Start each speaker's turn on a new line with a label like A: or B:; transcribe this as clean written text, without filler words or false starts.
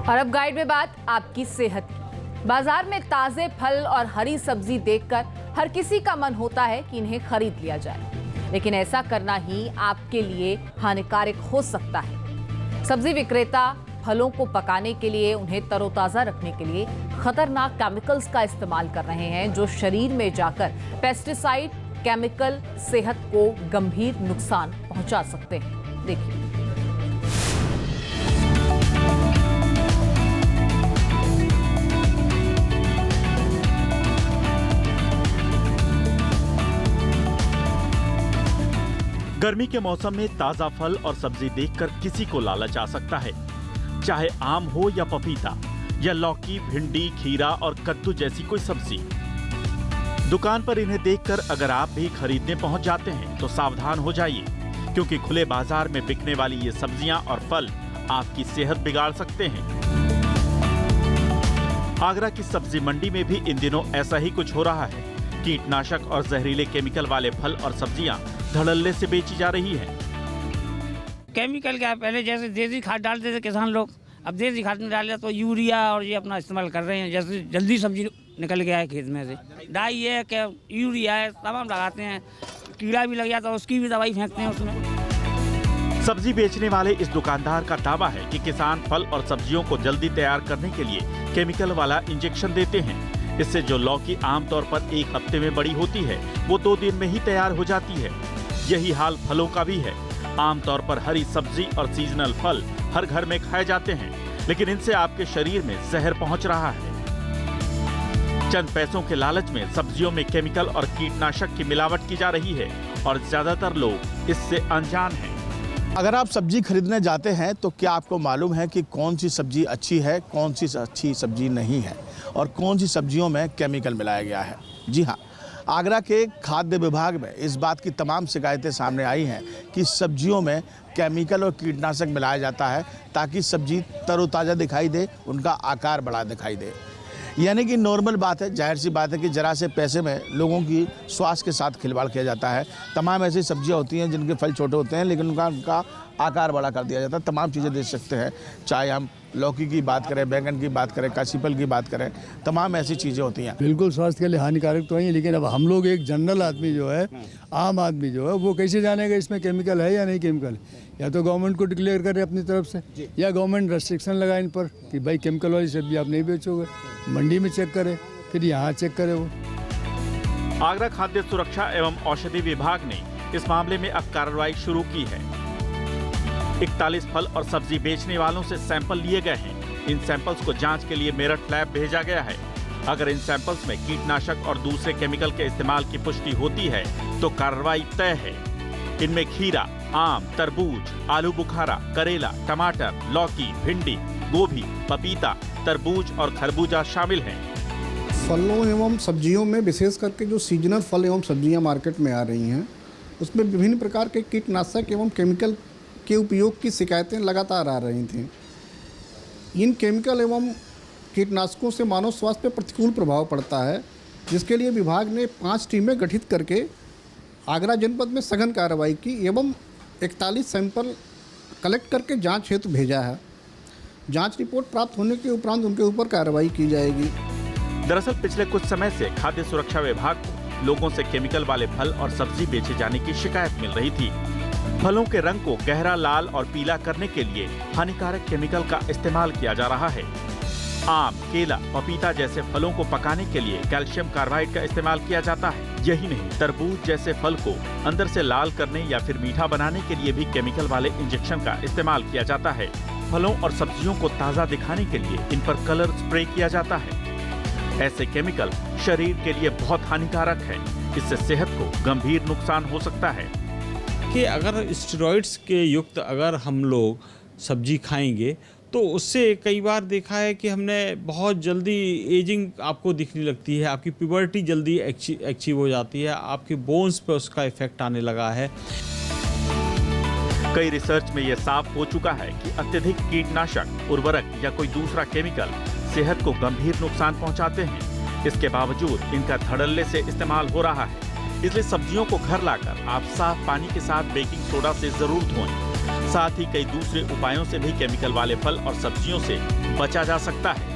A: और अब गाइड में बात आपकी सेहत की। बाजार में ताजे फल और हरी सब्जी देखकर हर किसी का मन होता है कि इन्हें खरीद लिया जाए, लेकिन ऐसा करना ही आपके लिए हानिकारक हो सकता है। सब्जी विक्रेता फलों को पकाने के लिए, उन्हें तरोताजा रखने के लिए खतरनाक केमिकल्स का इस्तेमाल कर रहे हैं, जो शरीर में जाकर पेस्टिसाइड केमिकल सेहत को गंभीर नुकसान पहुंचा सकते हैं। देखिए।
B: गर्मी के मौसम में ताजा फल और सब्जी देखकर किसी को लालच आ सकता है, चाहे आम हो या पपीता या लौकी, भिंडी, खीरा और कद्दू जैसी कोई सब्जी। दुकान पर इन्हें देखकर अगर आप भी खरीदने पहुंच जाते हैं तो सावधान हो जाइए, क्योंकि खुले बाजार में बिकने वाली ये सब्जियां और फल आपकी सेहत बिगाड़ सकते हैं। आगरा की सब्जी मंडी में भी इन दिनों ऐसा ही कुछ हो रहा है। कीटनाशक और जहरीले केमिकल वाले फल और सब्जियां धड़ल्ले से बेची जा रही है।
C: केमिकल क्या है, पहले जैसे देसी खाद डालते थे किसान लोग, अब देसी खाद में डाल तो यूरिया और ये अपना इस्तेमाल कर रहे हैं। जैसे जल्दी सब्जी निकल गया है खेत में से, डाई है क्या, यूरिया है, तमाम लगाते हैं। कीड़ा भी लग जाता है उसकी भी दवाई फेंकते हैं उसमें।
B: सब्जी बेचने वाले इस दुकानदार का दावा है कि किसान फल और सब्जियों को जल्दी तैयार करने के लिए केमिकल वाला इंजेक्शन देते हैं। इससे जो लौकी आमतौर पर एक हफ्ते में बड़ी होती है, वो 2 दिन में ही तैयार हो जाती है। यही हाल फलों का भी है। आमतौर पर हरी सब्जी और सीजनल फल हर घर में खाए जाते हैं, लेकिन इनसे आपके शरीर में जहर पहुंच रहा है। चंद पैसों के लालच में सब्जियों में केमिकल और कीटनाशक की मिलावट की जा रही है और ज्यादातर लोग इससे अनजान हैं।
D: अगर आप सब्जी खरीदने जाते हैं तो क्या आपको मालूम है कि कौन सी सब्जी अच्छी है, कौन सी अच्छी सब्जी नहीं है और कौन सी सब्जियों में केमिकल मिलाया गया है? जी हाँ, आगरा के खाद्य विभाग में इस बात की तमाम शिकायतें सामने आई हैं कि सब्जियों में केमिकल और कीटनाशक मिलाया जाता है ताकि सब्जी तरोताज़ा दिखाई दे, उनका आकार बड़ा दिखाई दे। यानी कि नॉर्मल बात है, जाहिर सी बात है कि जरा से पैसे में लोगों की स्वास्थ्य के साथ खिलवाड़ किया जाता है। तमाम ऐसी सब्जियां होती हैं जिनके फल छोटे होते हैं, लेकिन उनका आकार बड़ा कर दिया जाता है। तमाम चीज़ें देख सकते हैं, चाहे हम लौकी की बात करें, बैंगन की बात करें, काशीफल की बात करें, तमाम ऐसी चीज़ें होती हैं।
E: बिल्कुल स्वास्थ्य के लिए हानिकारक तो है, लेकिन अब हम लोग एक जनरल आदमी जो है, आम आदमी जो है, वो कैसे जानेगा इसमें केमिकल है या नहीं केमिकल? या तो गवर्नमेंट को डिक्लेयर करे अपनी तरफ से, या गवर्नमेंट रेस्ट्रिक्शन लगाए इन पर कि भाई केमिकल वाली सब्जी आप नहीं बेचोगे। मंडी में चेक करे, फिर यहाँ चेक करे। वो
B: आगरा खाद्य सुरक्षा एवं औषधि विभाग ने इस मामले में अब कार्रवाई शुरू की है। 41 फल और सब्जी बेचने वालों से सैंपल लिए गए हैं। इन सैंपल्स को जांच के लिए मेरठ लैब भेजा गया है। अगर इन सैंपल्स में कीटनाशक और दूसरे केमिकल के इस्तेमाल की पुष्टि होती है तो कार्रवाई तय है। इनमें खीरा, आम, तरबूज, आलू बुखारा, करेला, टमाटर, लौकी, भिंडी, गोभी, पपीता, तरबूज और खरबूजा शामिल हैं।
F: फलों एवं सब्जियों में विशेष करके जो सीजनल फल एवं सब्जियां मार्केट में आ रही हैं, उसमें विभिन्न प्रकार के कीटनाशक एवं केमिकल के उपयोग की शिकायतें लगातार आ रही थीं। इन केमिकल एवं कीटनाशकों से मानव स्वास्थ्य पर प्रतिकूल प्रभाव पड़ता है, जिसके लिए विभाग ने 5 टीमें गठित करके आगरा जनपद में सघन कार्रवाई की एवं 41 सैंपल कलेक्ट करके जांच हेतु भेजा है। जांच रिपोर्ट प्राप्त होने के उपरांत उनके ऊपर कार्रवाई की जाएगी।
B: दरअसल पिछले कुछ समय से खाद्य सुरक्षा विभाग को लोगों से केमिकल वाले फल और सब्जी बेचे जाने की शिकायत मिल रही थी। फलों के रंग को गहरा लाल और पीला करने के लिए हानिकारक केमिकल का इस्तेमाल किया जा रहा है। आम, केला, पपीता जैसे फलों को पकाने के लिए कैल्शियम कार्बाइड का इस्तेमाल किया जाता है। यही नहीं, तरबूज जैसे फल को अंदर से लाल करने या फिर मीठा बनाने के लिए भी केमिकल वाले इंजेक्शन का इस्तेमाल किया जाता है। फलों और सब्जियों को ताज़ा दिखाने के लिए इन पर कलर स्प्रे किया जाता है। ऐसे केमिकल शरीर के लिए बहुत हानिकारक है। इससे सेहत को गंभीर नुकसान हो सकता है।
G: कि अगर स्टेरॉइड्स के युक्त अगर हम लोग सब्जी खाएंगे तो उससे कई बार देखा है कि हमने बहुत जल्दी एजिंग आपको दिखने लगती है, आपकी प्यूबर्टी जल्दी अचीव हो जाती है, आपके बोन्स पे उसका इफेक्ट आने लगा है।
B: कई रिसर्च में यह साफ हो चुका है कि अत्यधिक कीटनाशक, उर्वरक या कोई दूसरा केमिकल सेहत को गंभीर नुकसान पहुंचाते हैं। इसके बावजूद इनका धड़ल्ले से इस्तेमाल हो रहा है। इसलिए सब्जियों को घर लाकर आप साफ पानी के साथ बेकिंग सोडा से जरूर धोएं। साथ ही कई दूसरे उपायों से भी केमिकल वाले फल और सब्जियों से बचा जा सकता है।